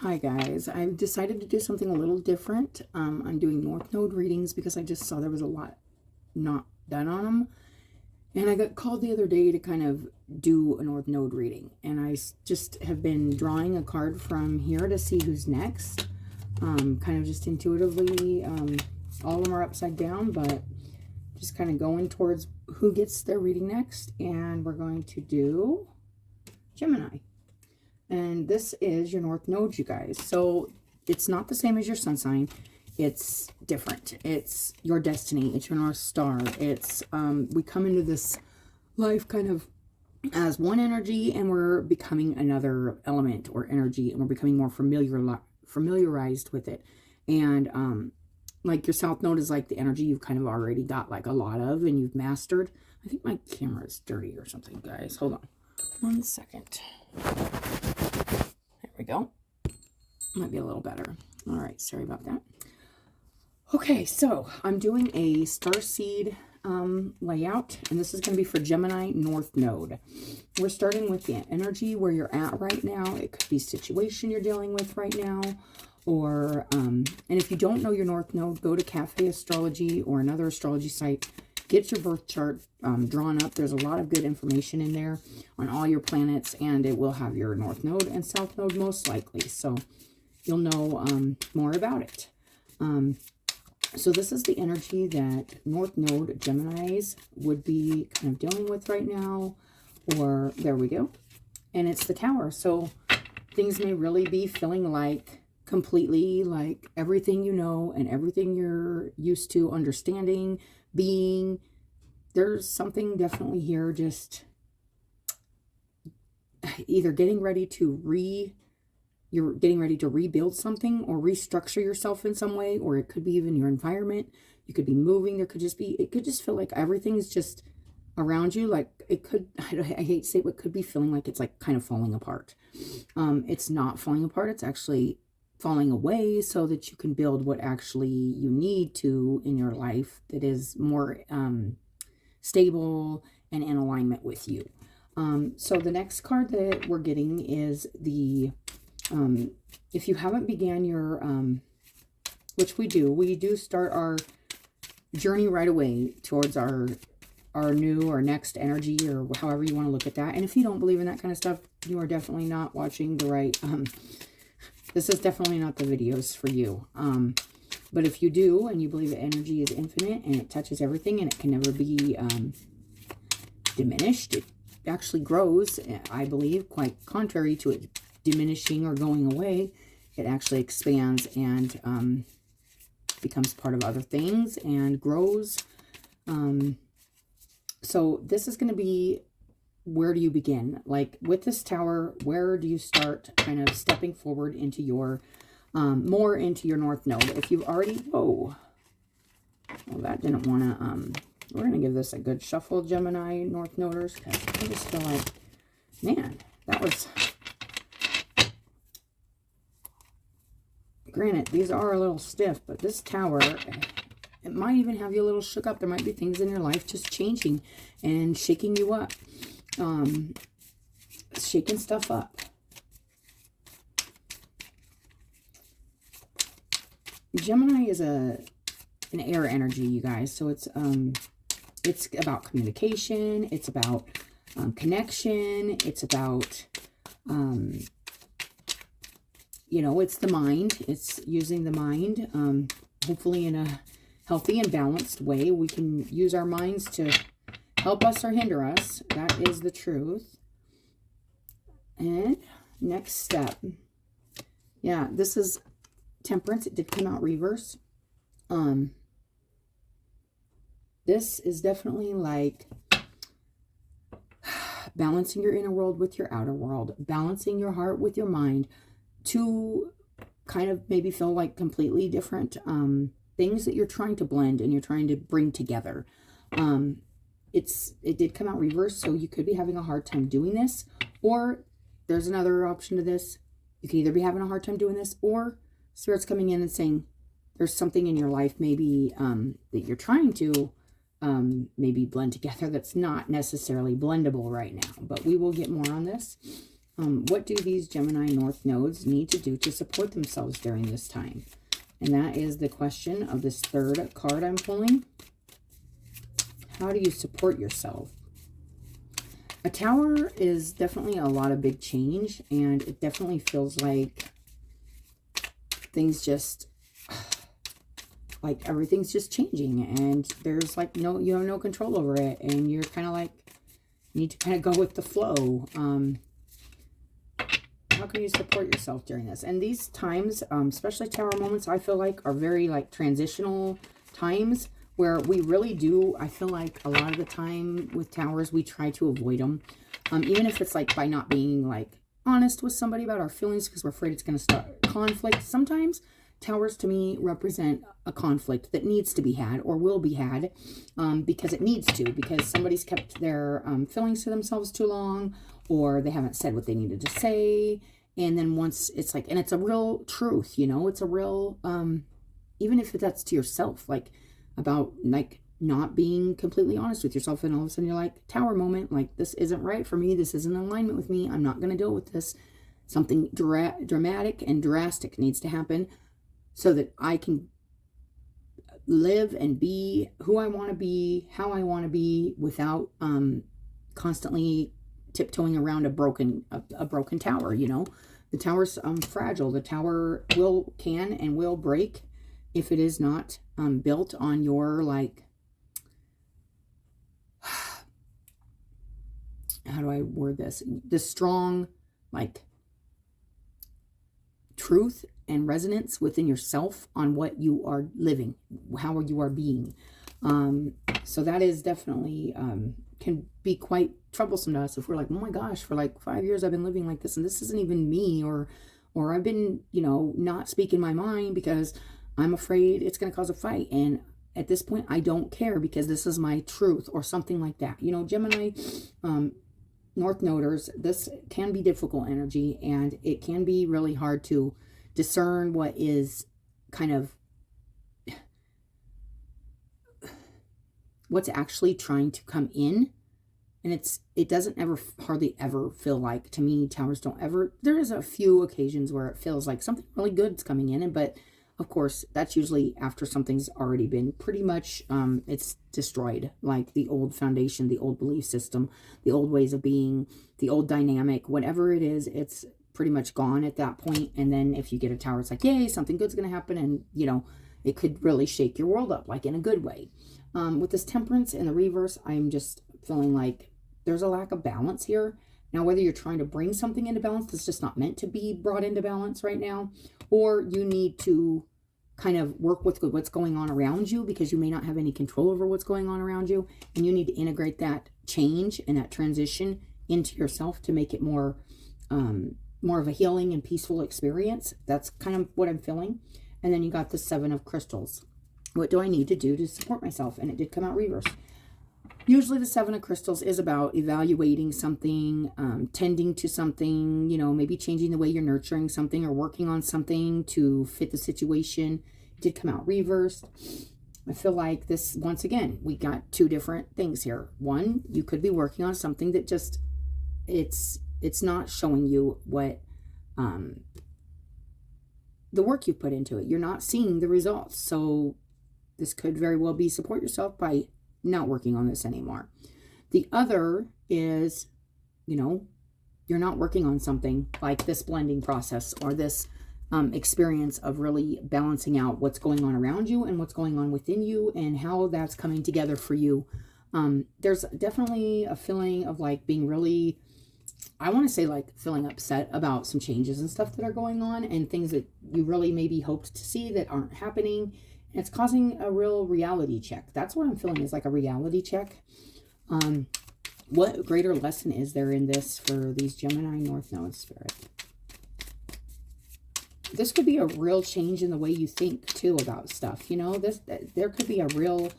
Hi guys, I've decided to do something a little different. I'm doing North Node readings because I just saw there was a lot not done on them. And I got called the other day to kind of do a North Node reading. And I just have been drawing a card from here to see who's next. Kind of just intuitively, all of them are upside down, but just kind of going towards who gets their reading next. And we're going to do Gemini. And this is your North Node, you guys. So it's not the same as your sun sign. It's different. It's your destiny. It's your North Star. It's, we come into this life kind of as one energy, and we're becoming another element or energy, and we're becoming more familiarized with it. And like your South Node is like the energy you've kind of already got like a lot of and you've mastered. I think my camera is dirty or something, guys. Hold on 1 second. There we go. Might be a little better. All right, sorry about that. Okay, so I'm doing a starseed layout, and this is going to be for Gemini North Node. We're starting with the energy where you're at right now. It could be situation you're dealing with right now, or and if you don't know your North Node, go to Cafe Astrology or another astrology site. Get your birth chart drawn up. There's a lot of good information in there on all your planets, and it will have your North Node and South Node most likely. So you'll know more about it. So this is the energy that North Node Geminis would be kind of dealing with right now. Or there we go. And it's the Tower. So things may really be feeling like completely like everything you know and everything you're used to understanding, being. There's something definitely here just either getting ready to you're getting ready to rebuild something or restructure yourself in some way, or it could be even your environment. You could be moving. There could just be, it could just feel like everything's just around you. Like it could, I hate to say it, but it could be feeling like it's like kind of falling apart. It's not falling apart. It's actually falling away so that you can build what actually you need to in your life that is more stable and in alignment with you. So the next card that we're getting is the if you haven't began your which we do start our journey right away towards our new or next energy, or however you want to look at that. And if you don't believe in that kind of stuff, you are definitely not watching the right this is definitely not the videos for you. But if you do and you believe that energy is infinite and it touches everything and it can never be diminished, it actually grows, I believe, quite contrary to it diminishing or going away. It actually expands and becomes part of other things and grows. So this is going to be, where do you begin? Like with this Tower, where do you start kind of stepping forward into your more into your North Node? If you've already, well, that didn't want to, we're going to give this a good shuffle, Gemini North Noders, because I just feel like, man, that was, granted, these are a little stiff, but this Tower, it might even have you a little shook up. There might be things in your life just changing and shaking you up, shaking stuff up. Gemini is an air energy, you guys. So it's about communication. It's about connection. It's about, you know, it's the mind. It's using the mind, hopefully in a healthy and balanced way. We can use our minds to help us or hinder us. That is the truth. And next step. Yeah, this is Temperance. It did come out reverse. This is definitely like balancing your inner world with your outer world, balancing your heart with your mind, to kind of maybe feel like completely different things that you're trying to blend and you're trying to bring together. It did come out reverse, so you could be having a hard time doing this, or there's another option to this. You can either be having a hard time doing this, or Spirit's coming in and saying there's something in your life maybe that you're trying to maybe blend together that's not necessarily blendable right now. But we will get more on this. What do these Gemini North nodes need to do to support themselves during this time? And that is the question of this third card I'm pulling. How do you support yourself? A Tower is definitely a lot of big change, and it definitely feels like things just, like everything's just changing, and there's like you have no control over it, and you're kind of like, need to kind of go with the flow. How can you support yourself during this? And these times, especially Tower moments, I feel like are very like transitional times where we really do, I feel like a lot of the time with Towers, we try to avoid them. Even if it's like by not being like honest with somebody about our feelings because we're afraid it's going to start conflict. Sometimes Towers to me represent a conflict that needs to be had or will be had because it needs to, because somebody's kept their feelings to themselves too long, or they haven't said what they needed to say. And then once it's like, and it's a real truth, you know, it's a real, even if that's to yourself, like about like not being completely honest with yourself, and all of a sudden you're like, Tower moment, like this isn't right for me, this isn't in alignment with me, I'm not going to deal with this. Something dramatic and drastic needs to happen so that I can live and be who I want to be, how I want to be, without constantly tiptoeing around a broken tower. You know, the tower's fragile. The tower can and will break if it is not built on your, like, how do I word this? The strong, like, truth and resonance within yourself on what you are living, how you are being. So that is definitely can be quite troublesome to us if we're like, oh my gosh, for like 5 years I've been living like this, and this isn't even me, or I've been, you know, not speaking my mind because I'm afraid it's going to cause a fight, and at this point I don't care because this is my truth, or something like that. You know, Gemini North Noders, this can be difficult energy, and it can be really hard to discern what is kind of what's actually trying to come in. And it doesn't hardly ever feel like, to me, Towers don't ever, there is a few occasions where it feels like something really good's coming in, but of course that's usually after something's already been pretty much it's destroyed, like the old foundation, the old belief system, the old ways of being, the old dynamic, whatever it is, it's pretty much gone at that point. And then if you get a Tower, it's like, yay, something good's gonna happen, and you know, it could really shake your world up, like in a good way. With this Temperance in the reverse, I'm just feeling like there's a lack of balance here. Now, whether you're trying to bring something into balance that's just not meant to be brought into balance right now, or you need to kind of work with what's going on around you, because you may not have any control over what's going on around you, and you need to integrate that change and that transition into yourself to make it more of a healing and peaceful experience. That's kind of what I'm feeling. And then you got the Seven of Crystals. What do I need to do to support myself? And it did come out reverse. Usually the Seven of Crystals is about evaluating something, tending to something, you know, maybe changing the way you're nurturing something or working on something to fit the situation. It did come out reversed. I feel like this, once again, we got two different things here. One, you could be working on something that just, it's not showing you what, the work you put into it. You're not seeing the results. So this could very well be support yourself by not working on this anymore. The other is, you know, you're not working on something like this blending process, or this experience of really balancing out what's going on around you and what's going on within you, and how that's coming together for you. There's definitely a feeling of like being really, I want to say like feeling upset about some changes and stuff that are going on, and things that you really maybe hoped to see that aren't happening. And it's causing a real reality check. That's what I'm feeling, is like a reality check. What greater lesson is there in this for these Gemini North Node Spirit? This could be a real change in the way you think too about stuff. You know, there could be a real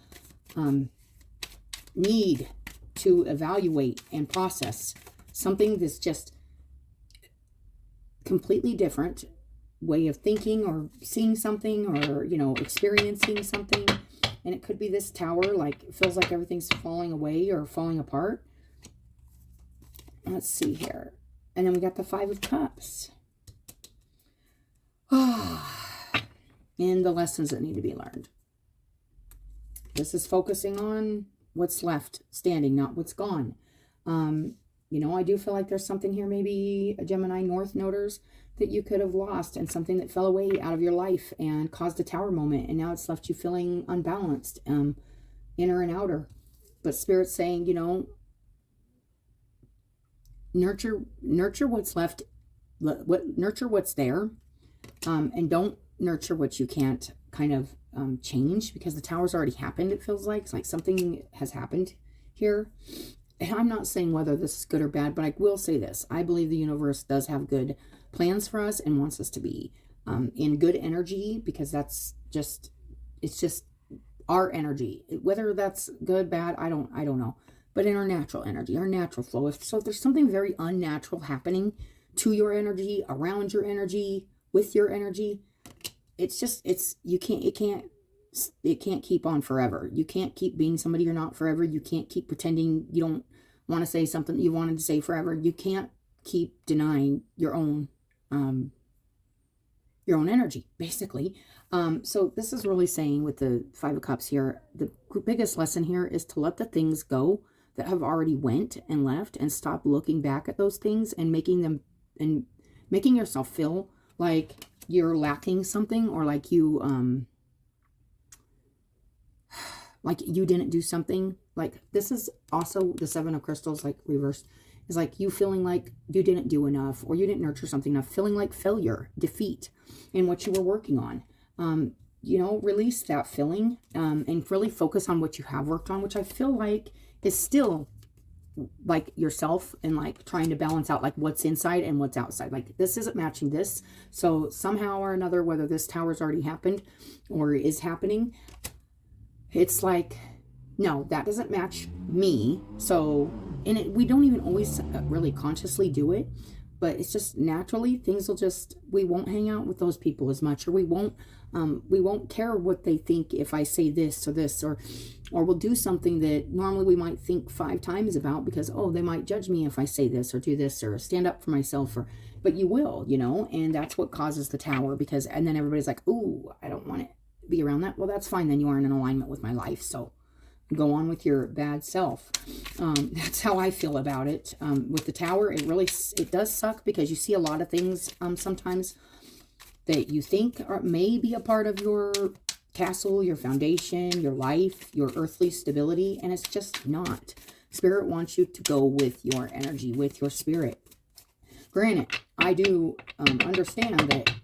need to evaluate and process something that's just completely different way of thinking, or seeing something, or, you know, experiencing something. And it could be this Tower, like it feels like everything's falling away or falling apart. Let's see here. And then we got the Five of Cups. And the lessons that need to be learned. This is focusing on what's left standing, not what's gone. You know, I do feel like there's something here, maybe a Gemini North Noders, that you could have lost, and something that fell away out of your life and caused a tower moment. And now it's left you feeling unbalanced, inner and outer. But Spirit's saying, you know, nurture what's left, nurture what's there, and don't nurture what you can't kind of change, because the tower's already happened. It feels like it's like something has happened here. And I'm not saying whether this is good or bad, but I will say this: I believe the universe does have good plans for us and wants us to be in good energy, because that's just, it's just our energy. Whether that's good, bad, I don't know. But in our natural energy, our natural flow. If there's something very unnatural happening to your energy, around your energy, with your energy, it's just, it can't keep on forever. You can't keep being somebody you're not forever. You can't keep pretending you don't want to say something that you wanted to say forever. You can't keep denying your own energy, basically. So this is really saying, with the Five of Cups here, the biggest lesson here is to let the things go that have already went and left, and stop looking back at those things and making yourself feel like you're lacking something, or like you didn't do something. Like, this is also the Seven of Crystals, like reversed, is like you feeling like you didn't do enough, or you didn't nurture something enough, feeling like failure, defeat in what you were working on. You know, release that feeling, and really focus on what you have worked on, which I feel like is still like yourself, and like trying to balance out like what's inside and what's outside. Like, this isn't matching this. So somehow or another, whether this tower's already happened or is happening, it's like, no, that doesn't match me. So, and we don't even always really consciously do it, but it's just naturally, things will just, we won't hang out with those people as much, or we won't care what they think if I say this or this, or we'll do something that normally we might think 5 times about, because, oh, they might judge me if I say this or do this or stand up for myself, but you will, you know, and that's what causes the tower, because, and then everybody's like, ooh, I don't want to be around that. Well, that's fine, then you aren't in alignment with my life, so go on with your bad self. That's how I feel about it. With the tower, it does suck, because you see a lot of things sometimes that you think may be a part of your castle, your foundation, your life, your earthly stability, and it's just not. Spirit wants you to go with your energy, with your spirit. Granted, I do understand that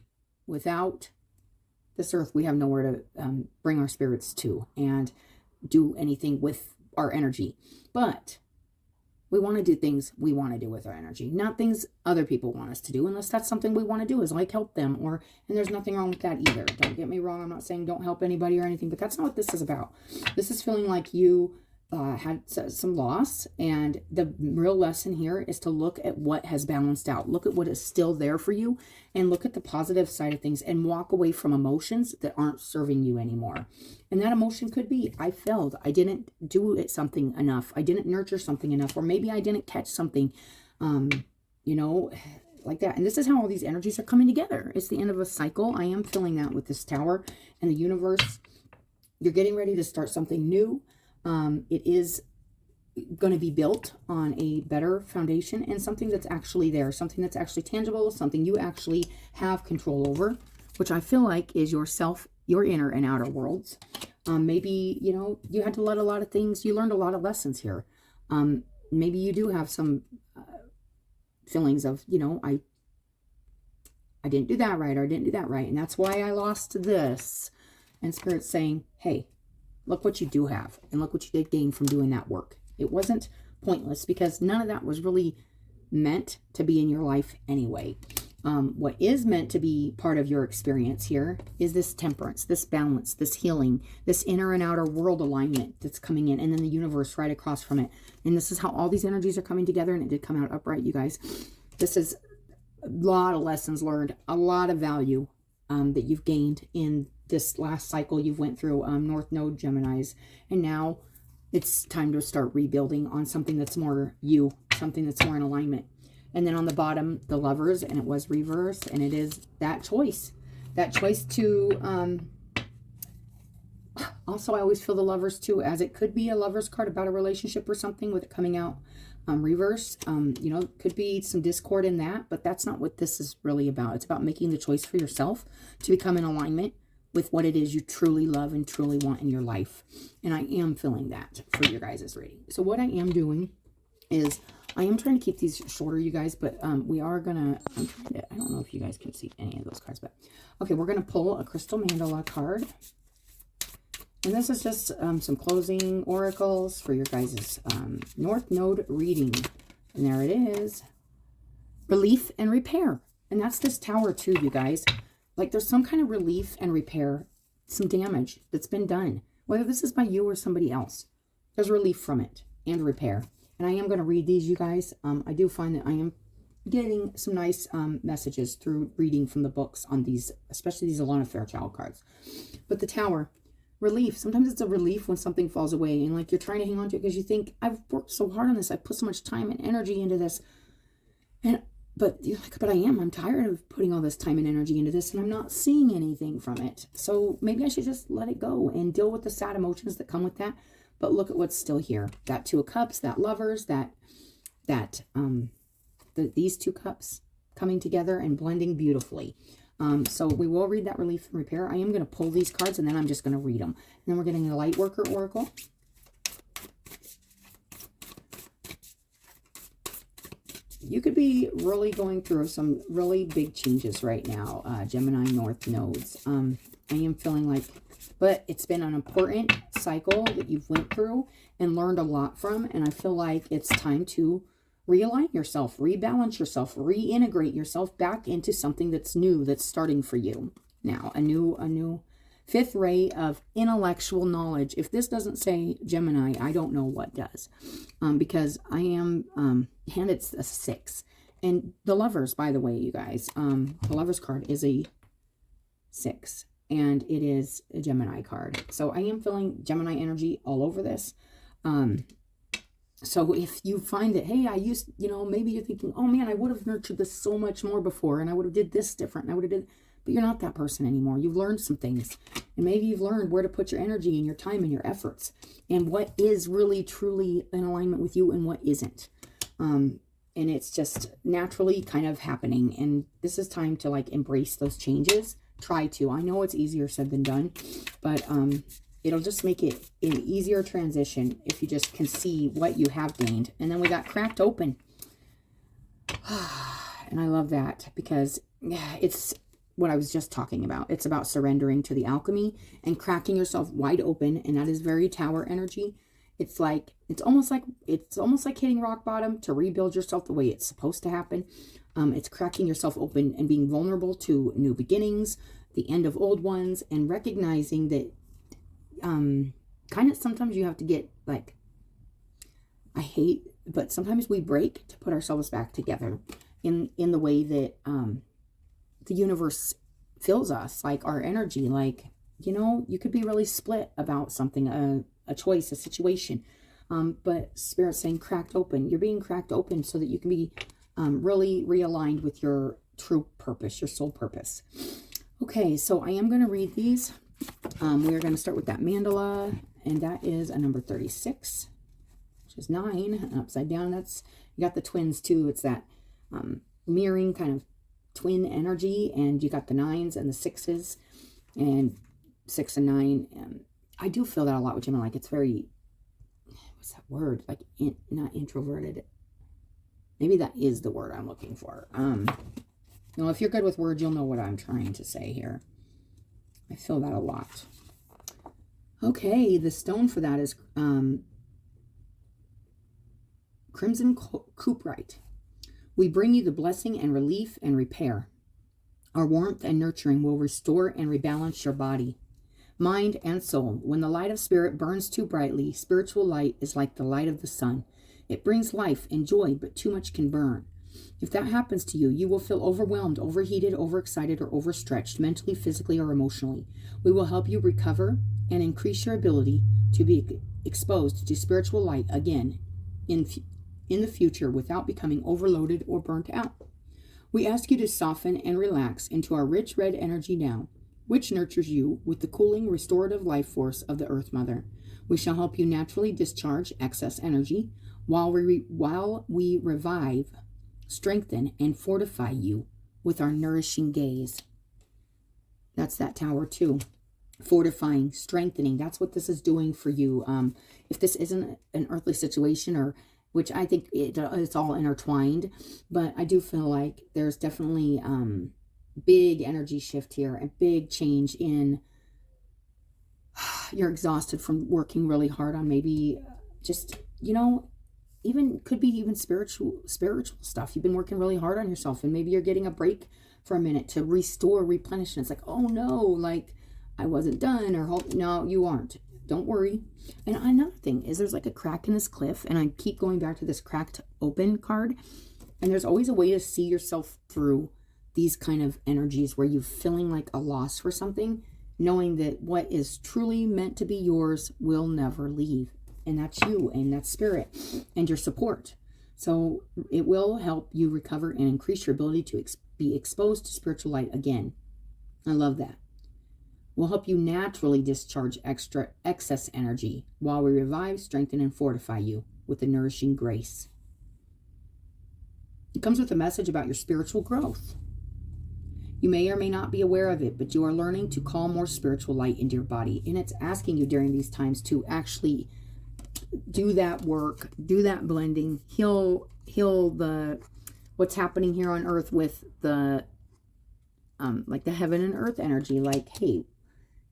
without this earth, we have nowhere to bring our spirits to and do anything with our energy. But we want to do things we want to do with our energy, not things other people want us to do, unless that's something we want to do, is like help them, and there's nothing wrong with that either. Don't get me wrong. I'm not saying don't help anybody or anything, but that's not what this is about. This is feeling like you had some loss, and the real lesson here is to look at what has balanced out. Look at what is still there for you, and look at the positive side of things, and walk away from emotions that aren't serving you anymore. And that emotion could be, I failed, I didn't do something enough, I didn't nurture something enough, or maybe I didn't catch something, you know, like that. And this is how all these energies are coming together. It's the end of a cycle. I am feeling that with this tower and the universe. You're getting ready to start something new. It is going to be built on a better foundation, and something that's actually there, something that's actually tangible, something you actually have control over, which I feel like is yourself, your inner and outer worlds. Maybe, you know, you had to let a lot of things, you learned a lot of lessons here. Maybe you do have some feelings of, you know, I didn't do that right, or I didn't do that right, and that's why I lost this. And Spirit's saying, hey, look what you do have, and look what you did gain from doing that work. It wasn't pointless, because none of that was really meant to be in your life anyway. What is meant to be part of your experience here is this temperance, this balance, this healing, this inner and outer world alignment that's coming in, and then the universe right across from it. And this is how all these energies are coming together, and it did come out upright, you guys. This is a lot of lessons learned, a lot of value that you've gained in this last cycle you've went through, North Node Geminis, and now it's time to start rebuilding on something that's more you, something that's more in alignment. And then on the bottom, the Lovers, and it was reversed. And it is that choice. That choice to... also, I always feel the Lovers too, as it could be a Lovers card about a relationship or something with it coming out reverse. You know, could be some discord in that, but that's not what this is really about. It's about making the choice for yourself to become in alignment with what it is you truly love and truly want in your life. And I am feeling that for your guys' reading. So what I am doing is I am trying to keep these shorter, you guys, but we are going to, I don't know if you guys can see any of those cards, but okay, we're going to pull a crystal mandala card. And this is just some closing oracles for your guys' North Node reading. And there it is. Relief and repair. And that's this Tower too, you guys. Like there's some kind of relief and repair, some damage that's been done. Whether this is by you or somebody else. There's relief from it and repair. And I am going to read these, you guys. I do find that I am getting some nice messages through reading from the books on these, especially these Alana Fairchild cards. But the Tower... relief. Sometimes it's a relief when something falls away and like you're trying to hang on to it because you think, I've worked so hard on this. I put so much time and energy into this. But you're like, but I'm tired of putting all this time and energy into this and I'm not seeing anything from it. So maybe I should just let it go and deal with the sad emotions that come with that. But look at what's still here. That Two of Cups, that Lovers, these two cups coming together and blending beautifully. So we will read that relief and repair. I am going to pull these cards and then I'm just going to read them. And then we're getting the Light Worker Oracle. You could be really going through some really big changes right now, Gemini North Nodes. I am feeling like, but it's been an important cycle that you've went through and learned a lot from. And I feel like it's time to realign yourself, rebalance yourself, reintegrate yourself back into something that's new, that's starting for you. Now, a new fifth ray of intellectual knowledge. If this doesn't say Gemini, I don't know what does. Because I am, and it's a 6. And the Lovers, by the way, you guys, the Lovers card is a 6. And it is a Gemini card. So I am feeling Gemini energy all over this. So if you find that, hey, maybe you're thinking, oh man, I would have nurtured this so much more before and I would have did this different. And I would have did, but you're not that person anymore. You've learned some things and maybe you've learned where to put your energy and your time and your efforts and what is really truly in alignment with you and what isn't. And it's just naturally kind of happening. And this is time to like embrace those changes. Try to. I know it's easier said than done, but, it'll just make it an easier transition if you just can see what you have gained. And then we got Cracked Open. And I love that because it's what I was just talking about. It's about surrendering to the alchemy and cracking yourself wide open. And that is very Tower energy. It's almost like hitting rock bottom to rebuild yourself the way it's supposed to happen. It's cracking yourself open and being vulnerable to new beginnings, the end of old ones, and recognizing that kind of sometimes you have to get like, but sometimes we break to put ourselves back together in the way that the universe fills us, like our energy. Like, you could be really split about something, a choice, a situation, but Spirit's saying cracked open. You're being cracked open so that you can be really realigned with your true purpose, your soul purpose. Okay, so I am going to read these. We are going to start with that mandala, and that is a number 36, which is 9, and upside down. You got the twins too. It's that mirroring kind of twin energy, and you got the 9s and the 6s, and 6 and 9. And I do feel that a lot with Gemini. Like it's very, what's that word? Like not introverted. Maybe that is the word I'm looking for. If you're good with words, you'll know what I'm trying to say here. I feel that a lot. Okay, the stone for that is Crimson Cooperite. We bring you the blessing and relief and repair. Our warmth and nurturing will restore and rebalance your body, mind, and soul. When the light of spirit burns too brightly, spiritual light is like the light of the sun. It brings life and joy, but too much can burn. If that happens to you, you will feel overwhelmed, overheated, overexcited, or overstretched, mentally, physically, or emotionally. We will help you recover and increase your ability to be exposed to spiritual light again in in the future without becoming overloaded or burnt out. We ask you to soften and relax into our rich red energy now, which nurtures you with the cooling, restorative life force of the Earth Mother. We shall help you naturally discharge excess energy while we revive, strengthen, and fortify you with our nourishing gaze. That's that tower too. Fortifying, strengthening. That's what this is doing for you. If this isn't an earthly situation, or which I think it's all intertwined, but I do feel like there's definitely big energy shift here, a big change in you're exhausted from working really hard on maybe just, even could be even spiritual stuff. You've been working really hard on yourself, and maybe you're getting a break for a minute to restore, replenish. And it's like, oh no, like I wasn't done, or no, you aren't. Don't worry. And another thing is there's like a crack in this cliff, and I keep going back to this cracked open card. And there's always a way to see yourself through these kind of energies where you're feeling like a loss for something, knowing that what is truly meant to be yours will never leave. And that's you, and that's spirit, and your support. So it will help you recover and increase your ability to be exposed to spiritual light again. I love that. We'll help you naturally discharge excess energy while we revive, strengthen, and fortify you with a nourishing grace. It comes with a message about your spiritual growth. You may or may not be aware of it, but you are learning to call more spiritual light into your body. And it's asking you during these times to actually do that work, do that blending, heal the what's happening here on earth with the like the heaven and earth energy. Like, hey,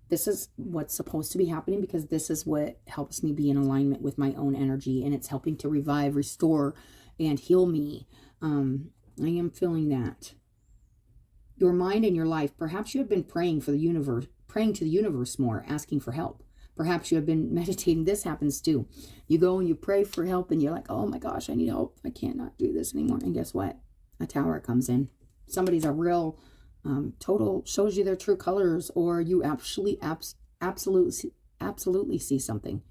this is what's supposed to be happening, because this is what helps me be in alignment with my own energy, and it's helping to revive, restore, and heal me. I am feeling that. Your mind and your life, perhaps you have been praying to the universe more, asking for help. Perhaps you have been meditating. This happens too. You go and you pray for help, and you're like, oh my gosh, I need help. I can't not do this anymore. And guess what? A tower comes in. Somebody's a real total, shows you their true colors, or you absolutely see something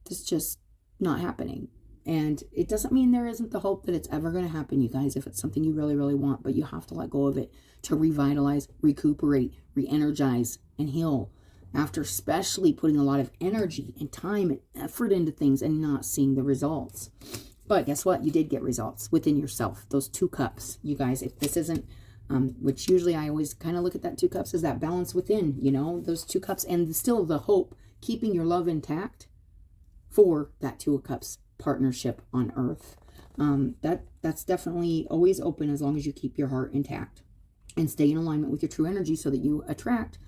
that's just not happening. And it doesn't mean there isn't the hope that it's ever going to happen, you guys, if it's something you really, really want, but you have to let go of it to revitalize, recuperate, re-energize, and heal, after especially putting a lot of energy and time and effort into things and not seeing the results. But guess what? You did get results within yourself. Those 2 cups, you guys, if this isn't, which usually I always kind of look at that 2 cups as that balance within, those 2 cups, and still the hope, keeping your love intact for that 2 cups partnership on earth. That's definitely always open as long as you keep your heart intact and stay in alignment with your true energy, so that you attract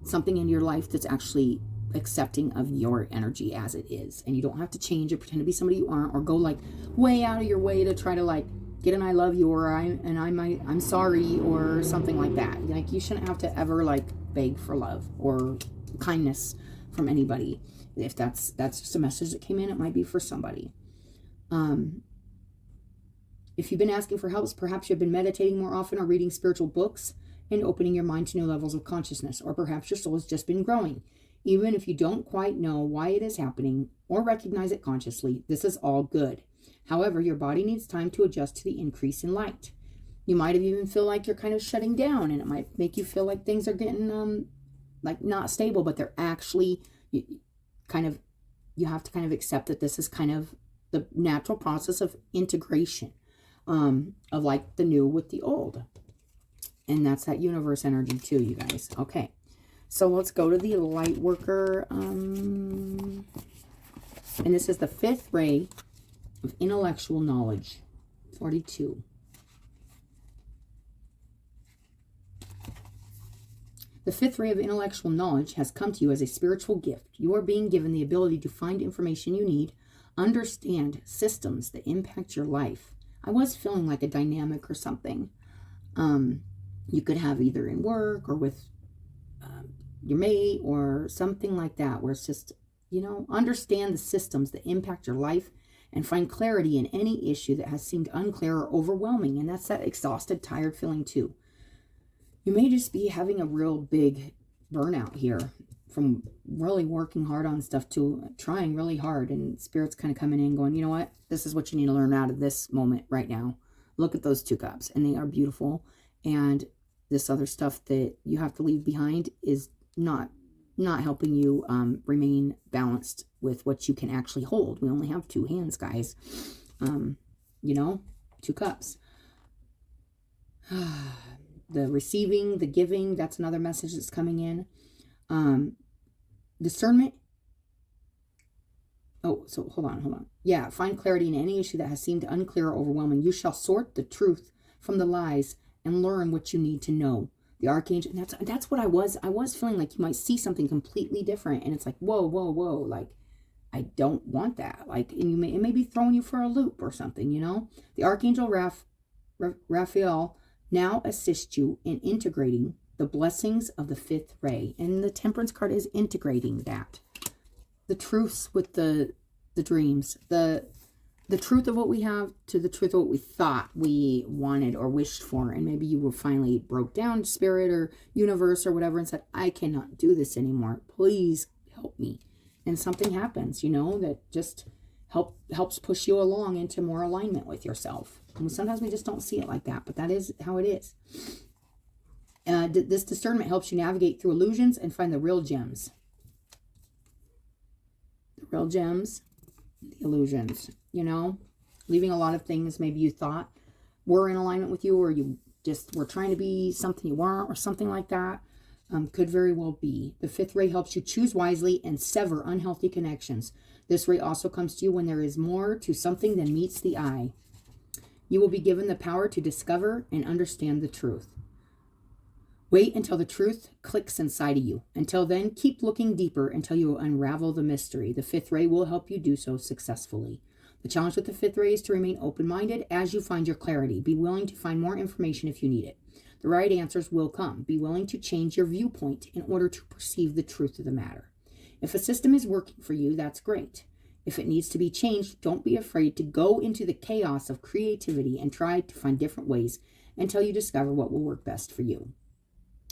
something in your life that's actually accepting of your energy as it is. And you don't have to change or pretend to be somebody you aren't, or go like way out of your way to try to like get an I love you, or I'm sorry, or something like that. Like, you shouldn't have to ever like beg for love or kindness from anybody. If that's just a message that came in, it might be for somebody. If you've been asking for help, perhaps you've been meditating more often, or reading spiritual books and opening your mind to new levels of consciousness, or perhaps your soul has just been growing. Even if you don't quite know why it is happening or recognize it consciously, this is all good. However, your body needs time to adjust to the increase in light. You might have even feel like you're kind of shutting down, and it might make you feel like things are getting like not stable, but they're actually you have to kind of accept that this is kind of the natural process of integration of like the new with the old. And that's that universe energy too, you guys. Okay, so let's go to the light worker. And this is the 5th ray of intellectual knowledge, 42. The 5th ray of intellectual knowledge has come to you as a spiritual gift. You are being given the ability to find information you need, understand systems that impact your life. I was feeling like a dynamic or something. You could have either in work or with your mate or something like that, where it's just, understand the systems that impact your life and find clarity in any issue that has seemed unclear or overwhelming. And that's that exhausted, tired feeling too. You may just be having a real big burnout here from really working hard on stuff to trying really hard, and Spirit's kind of coming in going, you know what? This is what you need to learn out of this moment right now. Look at those 2 cups, and they are beautiful. And this other stuff that you have to leave behind is not helping you remain balanced with what you can actually hold. We only have 2 hands, guys. You know, 2 cups. The receiving, the giving, that's another message that's coming in. Discernment. Oh, so hold on. Yeah, find clarity in any issue that has seemed unclear or overwhelming. You shall sort the truth from the lies and learn what you need to know. The archangel, and that's what I was feeling like. You might see something completely different, and it's like, whoa, like, I don't want that. Like, and it may be throwing you for a loop or something, you know. The archangel Raphael now assists you in integrating the blessings of the 5th ray, and the Temperance card is integrating that. The truths with the dreams, the truth of what we have to the truth of what we thought we wanted or wished for. And maybe you were finally broke down, Spirit or universe or whatever, and said, I cannot do this anymore. Please help me. And something happens, you know, that just helps push you along into more alignment with yourself. And sometimes we just don't see it like that, but that is how it is. This discernment helps you navigate through illusions and find the real gems. The real gems, the illusions, you know, leaving a lot of things maybe you thought were in alignment with you, or you just were trying to be something you weren't, or something like that. Could very well be. The 5th ray helps you choose wisely and sever unhealthy connections. This ray also comes to you when there is more to something than meets the eye. You will be given the power to discover and understand the truth. Wait until the truth clicks inside of you. Until then, keep looking deeper until you unravel the mystery. The 5th ray will help you do so successfully. The challenge with the 5th ray is to remain open-minded as you find your clarity. Be willing to find more information if you need it. The right answers will come. Be willing to change your viewpoint in order to perceive the truth of the matter. If a system is working for you, that's great. If it needs to be changed, don't be afraid to go into the chaos of creativity and try to find different ways until you discover what will work best for you.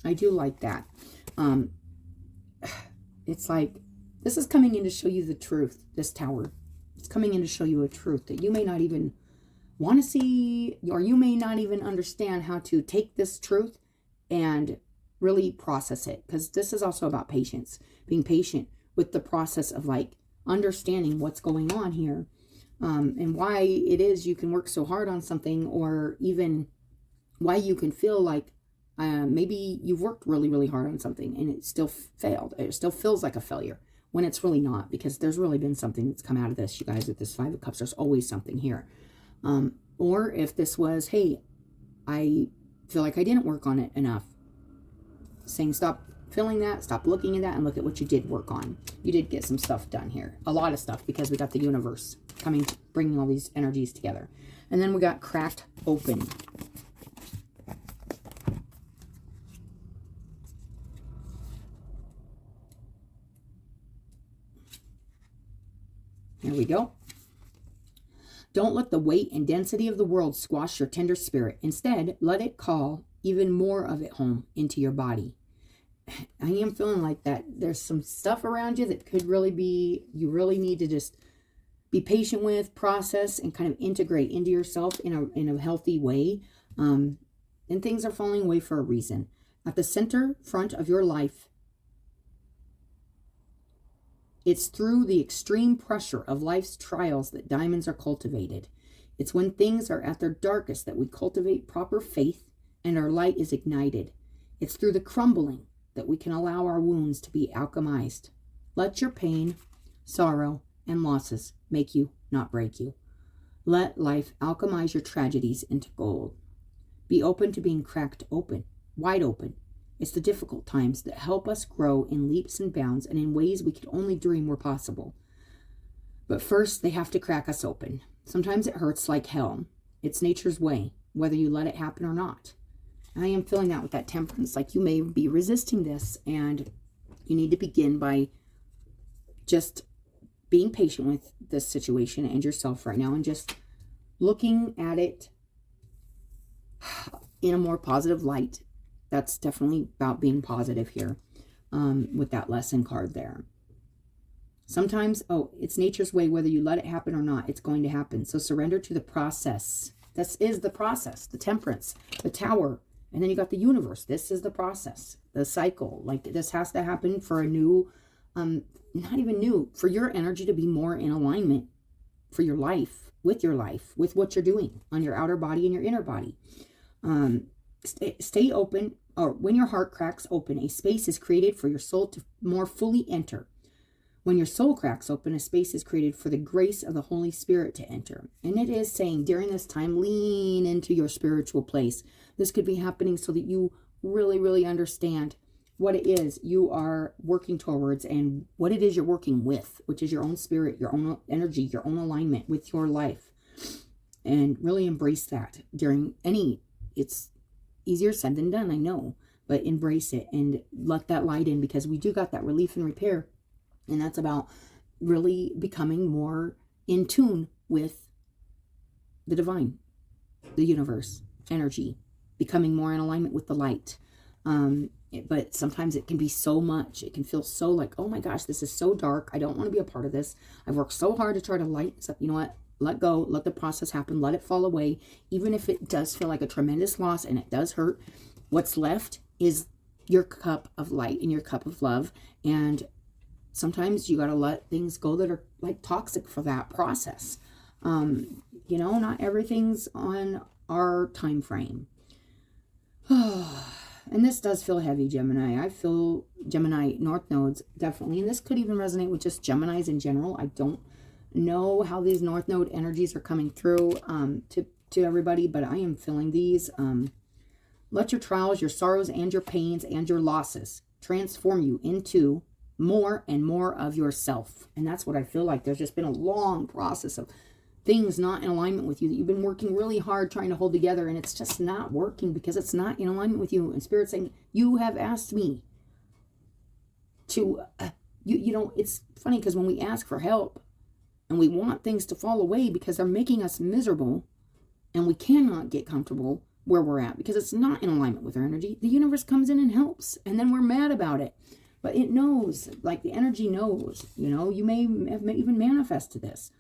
I do like that. It's like, this is coming in to show you the truth, this tower. It's coming in to show you a truth that you may not even want to see, or you may not even understand how to take this truth and really process it. Because this is also about patience, being patient with the process of like understanding what's going on here, and why it is you can work so hard on something, or even why you can feel like maybe you've worked really, really hard on something and it still failed. It still feels like a failure when it's really not, because there's really been something that's come out of this, you guys. With this 5 of Cups, there's always something here. Or if this was, hey, I feel like I didn't work on it enough. Saying stop feeling that, stop looking at that, and look at what you did work on. You did get some stuff done here. A lot of stuff, because we got the universe coming, bringing all these energies together. And then we got cracked open. There we go. Don't let the weight and density of the world squash your tender spirit. Instead, let it call even more of it home into your body. I am feeling like that there's some stuff around you that could really be, you really need to just be patient with, process, and kind of integrate into yourself in a healthy way. And things are falling away for a reason. At the center front of your life, it's through the extreme pressure of life's trials that diamonds are cultivated. It's when things are at their darkest that we cultivate proper faith and our light is ignited. It's through the crumbling that we can allow our wounds to be alchemized. Let your pain, sorrow, and losses make you, not break you. Let life alchemize your tragedies into gold. Be open to being cracked open, wide open. It's the difficult times that help us grow in leaps and bounds and in ways we could only dream were possible. But first, they have to crack us open. Sometimes it hurts like hell. It's nature's way, whether you let it happen or not. I am feeling that with that Temperance, like you may be resisting this, and you need to begin by just being patient with this situation and yourself right now, and just looking at it in a more positive light. That's definitely about being positive here. with that lesson card there. Sometimes, oh, it's nature's way, whether you let it happen or not, it's going to happen. So surrender to the process. This is the process, the temperance, the tower. And then you got the universe. This is the process, the cycle. Like this has to happen for a new, not even new, for your energy to be more in alignment for your life, with what you're doing on your outer body and your inner body. Stay open, or when your heart cracks open, a space is created for your soul to more fully enter. When your soul cracks open, a space is created for the grace of the Holy Spirit to enter. And it is saying during this time, lean into your spiritual place. This could be happening so that you really, really understand what it is you are working towards and what it is you're working with, which is your own spirit, your own energy, your own alignment with your life. And really embrace that during it's easier said than done, I know, but embrace it and let that light in, because we do got that relief and repair. And that's about really becoming more in tune with the divine, the universe, energy, becoming more in alignment with the light. But sometimes it can be so much. It can feel so like, oh my gosh, this is so dark. I don't want to be a part of this. I've worked so hard to try to lighten this up. You know what? Let go. Let the process happen. Let it fall away. Even if it does feel like a tremendous loss and it does hurt, what's left is your cup of light and your cup of love. And sometimes you got to let things go that are like toxic for that process. You know, not everything's on our time frame. And this does feel heavy, Gemini. I feel Gemini North Nodes, definitely. And this could even resonate with just Geminis in general. I don't know how these North Node energies are coming through to everybody, but I am feeling these. Let your trials, your sorrows, and your pains, and your losses transform you into more and more of yourself. And that's what I feel like. There's just been a long process of things not in alignment with you that you've been working really hard trying to hold together, and it's just not working because it's not in alignment with you. And Spirit saying, you have asked me to, you know, it's funny because when we ask for help and we want things to fall away because they're making us miserable and we cannot get comfortable where we're at because it's not in alignment with our energy, the universe comes in and helps, and then we're mad about it. But it knows, like the energy knows, you know, you may have even manifested this.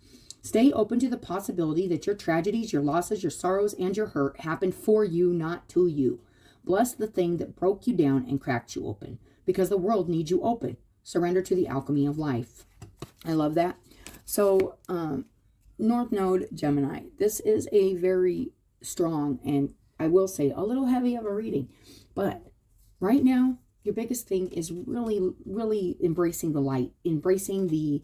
Stay open to the possibility that your tragedies, your losses, your sorrows, and your hurt happened for you, not to you. Bless the thing that broke you down and cracked you open, because the world needs you open. Surrender to the alchemy of life. I love that. So, North Node Gemini. This is a very strong and, I will say, a little heavy of a reading. But right now, your biggest thing is really, really embracing the light, embracing the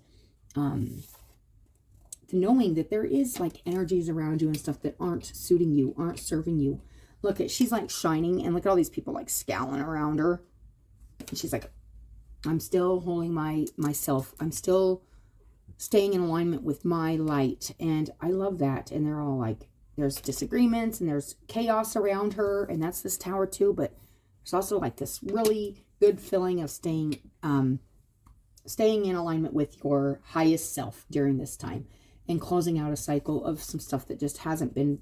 knowing that there is like energies around you and stuff that aren't suiting you, aren't serving you. Look at, she's like shining, and look at all these people like scowling around her. And she's like, I'm still holding myself. I'm still staying in alignment with my light. And I love that. And they're all like, there's disagreements and there's chaos around her. And that's this tower too. But there's also like this really good feeling of staying in alignment with your highest self during this time, and closing out a cycle of some stuff that just hasn't been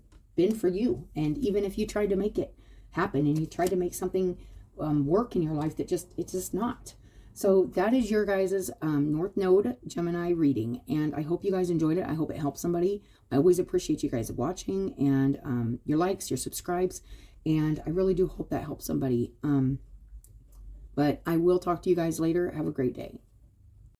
for you. And even if you tried to make it happen and you tried to make something work in your life, it's just not. So that is your guys' North Node Gemini reading. And I hope you guys enjoyed it. I hope it helped somebody. I always appreciate you guys watching and your likes, your subscribes. And I really do hope that helps somebody. But I will talk to you guys later. Have a great day.